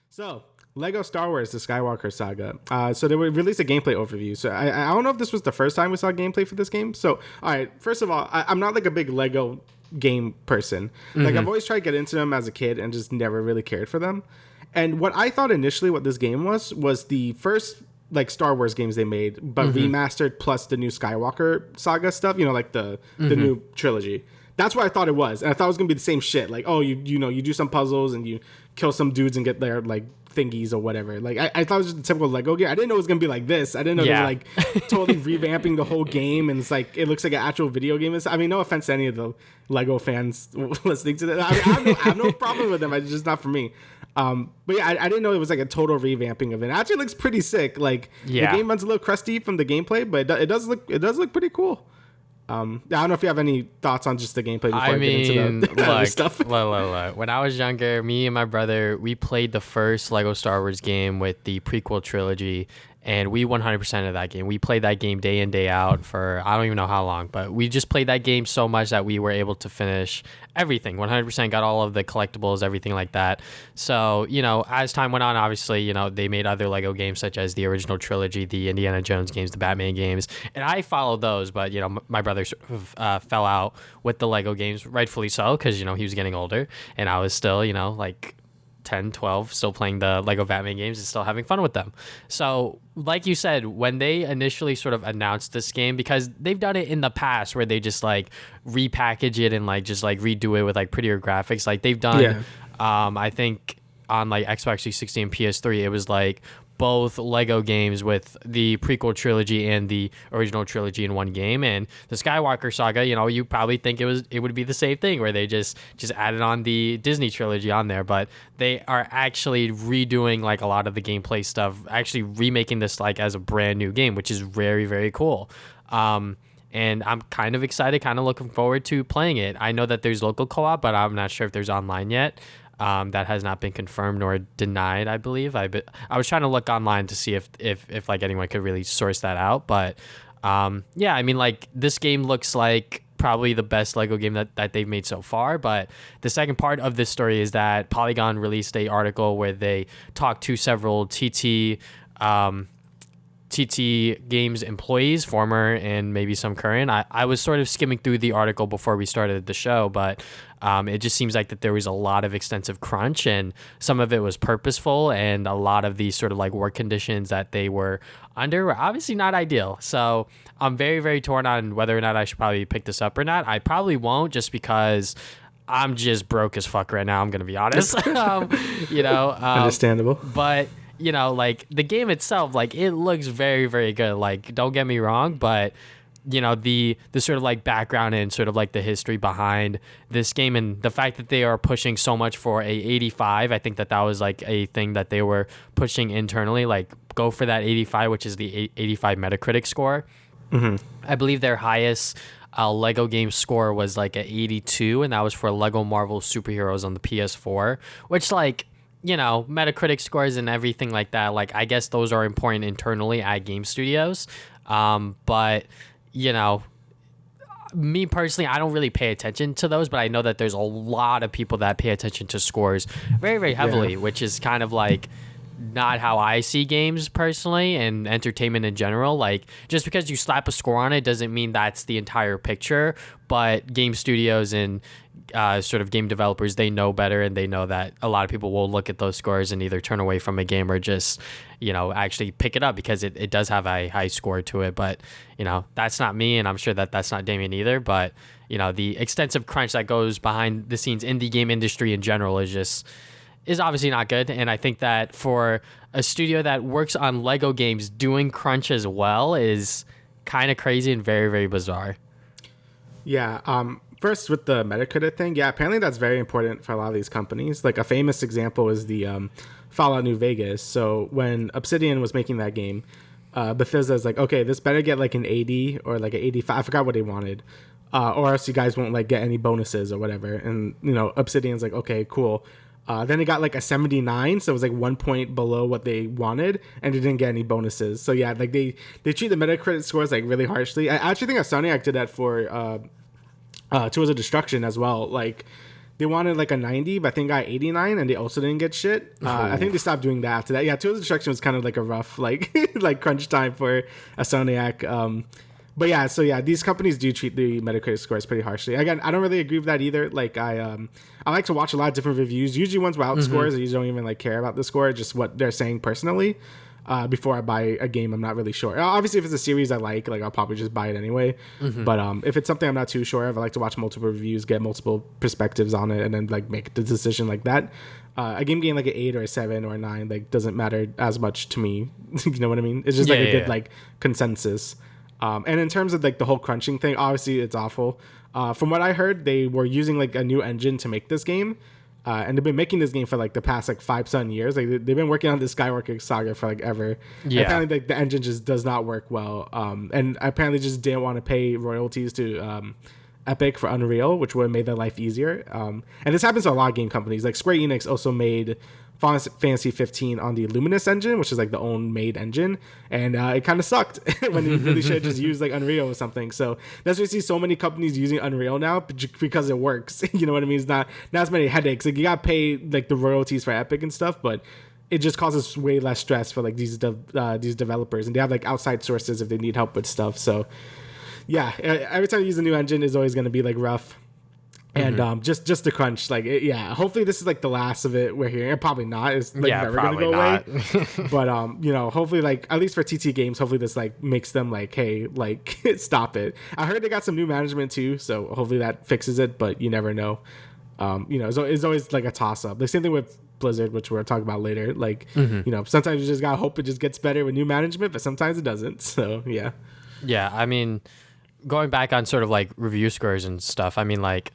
So, Lego Star Wars: The Skywalker Saga. So they would release a gameplay overview. So I don't know if this was the first time we saw gameplay for this game. So, all right, first of all, I'm not like a big Lego game person. Like I've always tried to get into them as a kid and just never really cared for them. And what I thought initially what this game was the first like Star Wars games they made, but remastered plus the new Skywalker Saga stuff. You know, like the new trilogy. That's what I thought it was, and I thought it was gonna be the same shit. Like, oh, you do some puzzles and you kill some dudes and get their like thingies or whatever. Like, I thought it was just a typical Lego game. I didn't know it was gonna be like this. I didn't know they were like totally revamping the whole game, and it's like it looks like an actual video game. I mean, no offense to any of the Lego fans listening to that. I mean, I have no problem with them. It's just not for me. But yeah, I didn't know it was like a total revamping of it. It actually looks pretty sick. Like the game runs a little crusty from the gameplay, but it does look pretty cool. I don't know if you have any thoughts on just the gameplay before I get into the other stuff. Look. When I was younger, me and my brother, we played the first Lego Star Wars game with the prequel trilogy, and we 100% of that game. We played that game day in, day out for I don't even know how long, but we just played that game so much that we were able to finish everything. 100% got all of the collectibles, everything like that. So, as time went on, obviously, they made other Lego games such as the original trilogy, the Indiana Jones games, the Batman games, and I followed those, but, my brother sort of fell out with the Lego games, rightfully so, because, he was getting older, and I was still, like 10, 12, still playing the Lego Batman games and still having fun with them. So, like you said, when they initially sort of announced this game, because they've done it in the past where they just like repackage it and like just like redo it with like prettier graphics. Like they've done, I think on like Xbox 360 and PS3, it was like both Lego games with the prequel trilogy and the original trilogy in one game. And the Skywalker Saga, you probably think it would be the same thing where they just added on the Disney trilogy on there, but they are actually redoing like a lot of the gameplay stuff, actually remaking this like as a brand new game, which is very, very cool. And I'm kind of excited, kind of looking forward to playing it. I know that there's local co-op, but I'm not sure if there's online yet. That has not been confirmed nor denied, I believe. I was trying to look online to see if like anyone could really source that out. But yeah, I mean, like this game looks like probably the best Lego game that they've made so far. But the second part of this story is that Polygon released an article where they talked to several TT Games employees, former and maybe some current. I was sort of skimming through the article before we started the show, but it just seems like that there was a lot of extensive crunch, and some of it was purposeful, and a lot of these sort of like work conditions that they were under were obviously not ideal. So I'm very, very torn on whether or not I should probably pick this up or not. I probably won't, just because I'm just broke as fuck right now. I'm going to be honest. Understandable. But like the game itself, like it looks very, very good. Like, don't get me wrong, but the sort of like background and sort of like the history behind this game, and the fact that they are pushing so much for a 85, I think that was like a thing that they were pushing internally, like go for that 85, which is the 85 Metacritic score. I believe their highest Lego game score was like a 82, and that was for Lego Marvel Superheroes on the PS4, which like, Metacritic scores and everything like that, like I guess those are important internally at game studios, but me personally, I don't really pay attention to those, but I know that there's a lot of people that pay attention to scores very, very heavily, which is kind of like not how I see games personally and entertainment in general. Like, just because you slap a score on it doesn't mean that's the entire picture, but game studios and sort of game developers, they know better, and they know that a lot of people will look at those scores and either turn away from a game or just actually pick it up because it does have a high score to it. But that's not me, and I'm sure that that's not Damian either. But the extensive crunch that goes behind the scenes in the game industry in general is obviously not good. And I think that for a studio that works on Lego games, doing crunch as well is kind of crazy and very, very bizarre. Yeah. First, with the Metacritic thing, apparently that's very important for a lot of these companies. Like a famous example is the Fallout New Vegas. So when Obsidian was making that game, Bethesda's like, okay, this better get like an 80 or like an 85. I forgot what they wanted. Or else you guys won't like get any bonuses or whatever. And, Obsidian's like, okay, cool. Then it got like a 79, so it was like 1 point below what they wanted, and it didn't get any bonuses. So yeah, like they treat the Metacritic scores like really harshly. I actually think Insomniac did that for Tools of Destruction as well. Like they wanted like a 90, but I think got 89, and they also didn't get shit. I think they stopped doing that after that. Yeah, Tools of Destruction was kind of like a rough like like crunch time for a Soniac. But yeah, so yeah, these companies do treat the Metacritic scores pretty harshly. Again, I don't really agree with that either. Like I like to watch a lot of different reviews. Usually ones without scores, I usually don't even like care about the score, just what they're saying personally. Before I buy a game, I'm not really sure. Obviously, if it's a series I like I'll probably just buy it anyway. But if it's something I'm not too sure of, I like to watch multiple reviews, get multiple perspectives on it, and then like make the decision like that. A game getting like an 8 or a 7 or a 9 like doesn't matter as much to me. You know what I mean? It's just like a good like consensus. And in terms of like the whole crunching thing, obviously it's awful. From what I heard, they were using like a new engine to make this game. And they've been making this game for like the past like 5-7 years. Like they've been working on this Skywalker Saga for like ever. Yeah. Apparently, like the engine just does not work well. And apparently just didn't want to pay royalties to Epic for Unreal, which would have made their life easier. And this happens to a lot of game companies. Like Square Enix also made Final Fantasy 15 on the Luminous engine, which is like the own made engine, and it kind of sucked when you really should have just used like Unreal or something. So that's why you see so many companies using Unreal now because it works. You know what I mean? It's not as many headaches. Like you got to pay like the royalties for Epic and stuff, but it just causes way less stress for like these developers, and they have like outside sources if they need help with stuff. So yeah, every time you use a new engine is always going to be like rough. And just the crunch, like yeah. Hopefully this is like the last of it we're hearing. Probably not. It's like never gonna go away. But you know, hopefully like at least for TT Games, hopefully this like makes them like, hey, like stop it. I heard they got some new management too, so hopefully that fixes it. But you never know. You know, it's always like a toss up. The same thing with Blizzard, which we're talking about later. Like you know, sometimes you just gotta hope it just gets better with new management, but sometimes it doesn't. So yeah. Yeah, I mean, going back on sort of like review scores and stuff. I mean, like,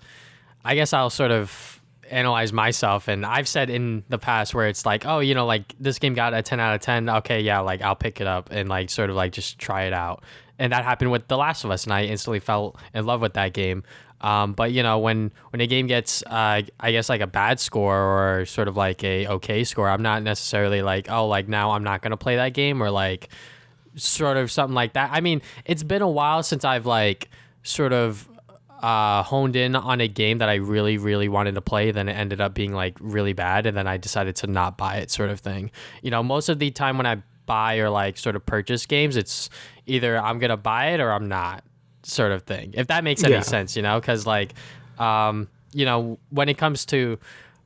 I guess I'll sort of analyze myself, and I've said in the past where it's like, oh, you know, like this game got a 10 out of 10. Okay, yeah, like I'll pick it up and like sort of like just try it out. And that happened with The Last of Us, and I instantly fell in love with that game. But you know, when a game gets, I guess like a bad score or sort of like a okay score, I'm not necessarily like, oh, like now I'm not gonna play that game or like sort of something like that. I mean, it's been a while since I've like sort of honed in on a game that I really, really wanted to play, then it ended up being like really bad, and then I decided to not buy it, sort of thing. You know, most of the time when I buy or like sort of purchase games, it's either I'm gonna buy it or I'm not, sort of thing. If that makes any sense, you know, because like, you know, when it comes to,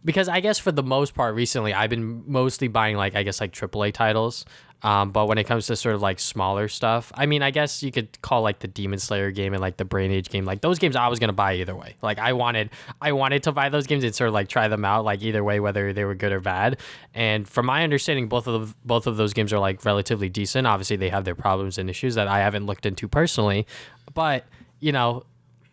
because I guess for the most part recently I've been mostly buying like, I guess like AAA titles. But when it comes to sort of like smaller stuff, I mean, I guess you could call like the Demon Slayer game and like the Brain Age game, like those games I was going to buy either way. Like I wanted to buy those games and sort of like try them out, like either way, whether they were good or bad. And from my understanding, both of those games are like relatively decent. Obviously they have their problems and issues that I haven't looked into personally, but you know,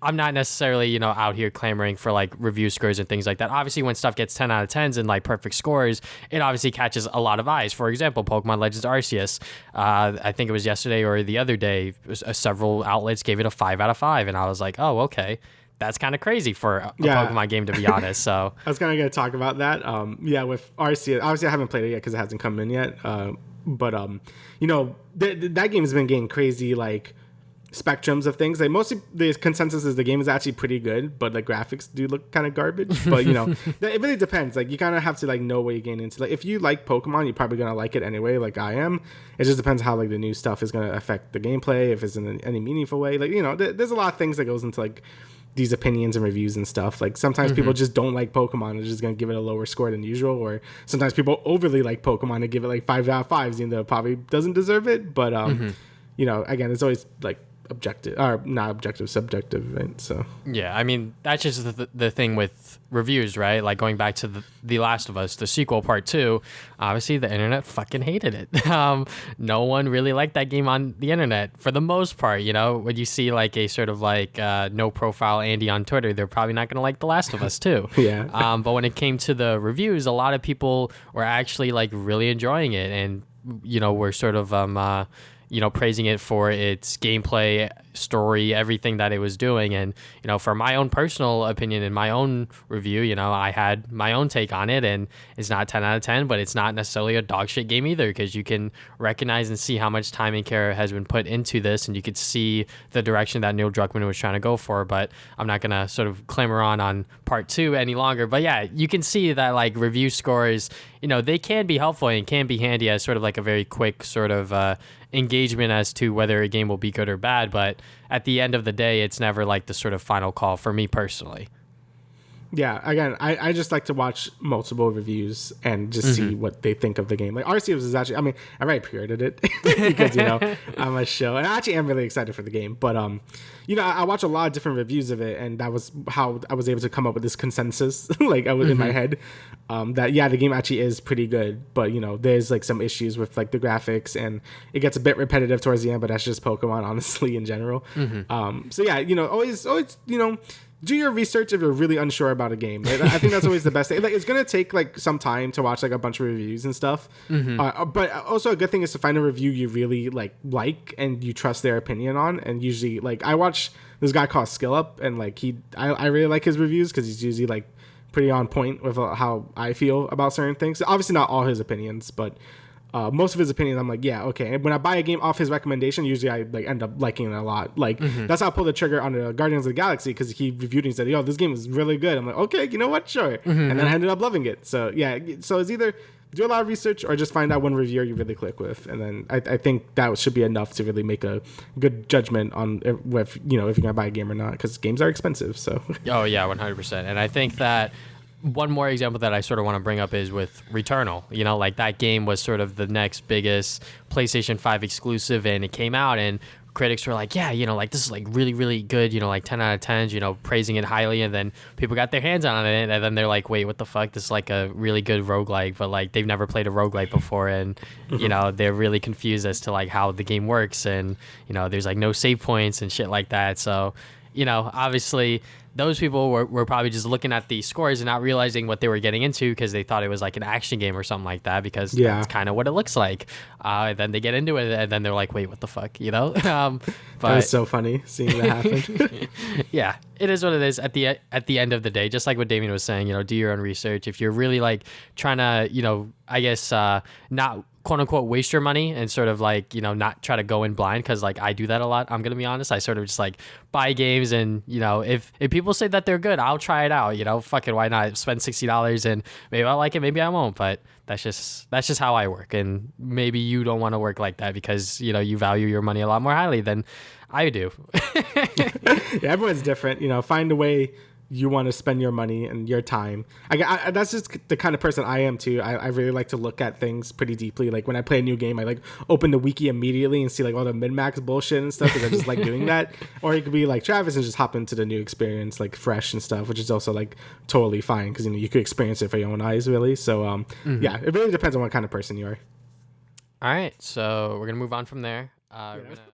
I'm not necessarily, you know, out here clamoring for like review scores and things like that. Obviously, when stuff gets 10 out of 10s and like perfect scores, it obviously catches a lot of eyes. For example, Pokemon Legends Arceus, I think it was yesterday or the other day, several outlets gave it a 5 out of 5. And I was like, oh, okay. That's kind of crazy for a Pokemon game, to be honest. So I was kind of going to talk about that. Yeah, with Arceus, obviously I haven't played it yet because it hasn't come in yet. But you know, that game has been getting crazy, like, spectrums of things. Like mostly the consensus is the game is actually pretty good, but the graphics do look kind of garbage. But you know, it really depends. Like you kind of have to like know what you're getting into. Like if you like Pokemon, you're probably gonna like it anyway, like I am. It just depends how like the new stuff is gonna affect the gameplay, if it's in any meaningful way. Like, you know, there's a lot of things that goes into like these opinions and reviews and stuff. Like sometimes people just don't like Pokemon and are just gonna give it a lower score than usual, or sometimes people overly like Pokemon and give it like 5 out of 5s, even though it probably doesn't deserve it. But you know, again, it's always like objective or not objective, subjective, right? So yeah, I mean, that's just the thing with reviews, right? Like going back to the Last of Us, the sequel part 2, obviously the internet fucking hated it. No one really liked that game on the internet for the most part. You know, when you see like a sort of like no profile Andy on Twitter, they're probably not gonna like The Last of Us too. Yeah. But when it came to the reviews, a lot of people were actually like really enjoying it, and you know, were sort of you know, praising it for its gameplay, story, everything that it was doing. And, for my own personal opinion in my own review, I had my own take on it, and it's not 10 out of 10, but it's not necessarily a dog shit game either, because you can recognize and see how much time and care has been put into this, and you could see the direction that Neil Druckmann was trying to go for. But I'm not going to sort of clamor on part 2 any longer. But yeah, you can see that like review scores, they can be helpful and can be handy as sort of like a very quick sort of engagement as to whether a game will be good or bad. But at the end of the day, it's never like the sort of final call for me personally. Yeah, again, I just like to watch multiple reviews and just see what they think of the game. Like Arceus is actually, I mean, I already pre-ordered it because, I'm a show. And I actually am really excited for the game. But, I watch a lot of different reviews of it, and that was how I was able to come up with this consensus, like I was in my head, that, yeah, the game actually is pretty good. But, there's like some issues with like the graphics, and it gets a bit repetitive towards the end, but that's just Pokemon, honestly, in general. So, yeah, always, do your research if you're really unsure about a game. I think that's always the best thing. Like, it's gonna take like some time to watch like a bunch of reviews and stuff. But also a good thing is to find a review you really like and you trust their opinion on. And usually, like, I watch this guy called Skill Up, and like I really like his reviews because he's usually like pretty on point with how I feel about certain things. Obviously, not all his opinions, but most of his opinions, I'm like, yeah, okay. And when I buy a game off his recommendation, usually I like end up liking it a lot. Like that's how I pulled the trigger on the Guardians of the Galaxy, because he reviewed it and said, "Yo, this game is really good." I'm like, okay, you know what, sure. And then I ended up loving it. So yeah, so it's either do a lot of research or just find out one reviewer you really click with, and then I think that should be enough to really make a good judgment on if if you're gonna buy a game or not, because games are expensive. So oh yeah, 100%. And I think that one more example that I sort of want to bring up is with Returnal. Like that game was sort of the next biggest PlayStation 5 exclusive, and it came out and critics were like, yeah, like this is like really, really good, like 10 out of 10s, praising it highly. And then people got their hands on it, and then they're like, wait, what the fuck? This is like a really good roguelike, but like they've never played a roguelike before. And, they're really confused as to like how the game works. And, there's like no save points and shit like that. So, obviously those people were probably just looking at the scores and not realizing what they were getting into, because they thought it was like an action game or something like that, because that's kind of what it looks like. Then they get into it, and then they're like, wait, what the fuck, But that was so funny seeing that happen. Yeah, it is what it is at the end of the day. Just like what Damian was saying, do your own research. If you're really like trying to, I guess, not quote unquote waste your money and sort of like, not try to go in blind, because like I do that a lot. I'm gonna be honest. I sort of just like buy games, and if people say that they're good, I'll try it out. Fucking why not spend $60 and maybe I'll like it, maybe I won't. But that's just how I work, and maybe you don't want to work like that because you value your money a lot more highly than I do. Yeah, everyone's different. Find a way you want to spend your money and your time. I that's just the kind of person I am too. I really like to look at things pretty deeply. Like when I play a new game, I like open the wiki immediately and see like all the min-max bullshit and stuff, because I just like doing that. Or you could be like Travis and just hop into the new experience like fresh and stuff, which is also like totally fine, because you could experience it for your own eyes, really. So yeah, it really depends on what kind of person you are. All right, so we're gonna move on from there. We're gonna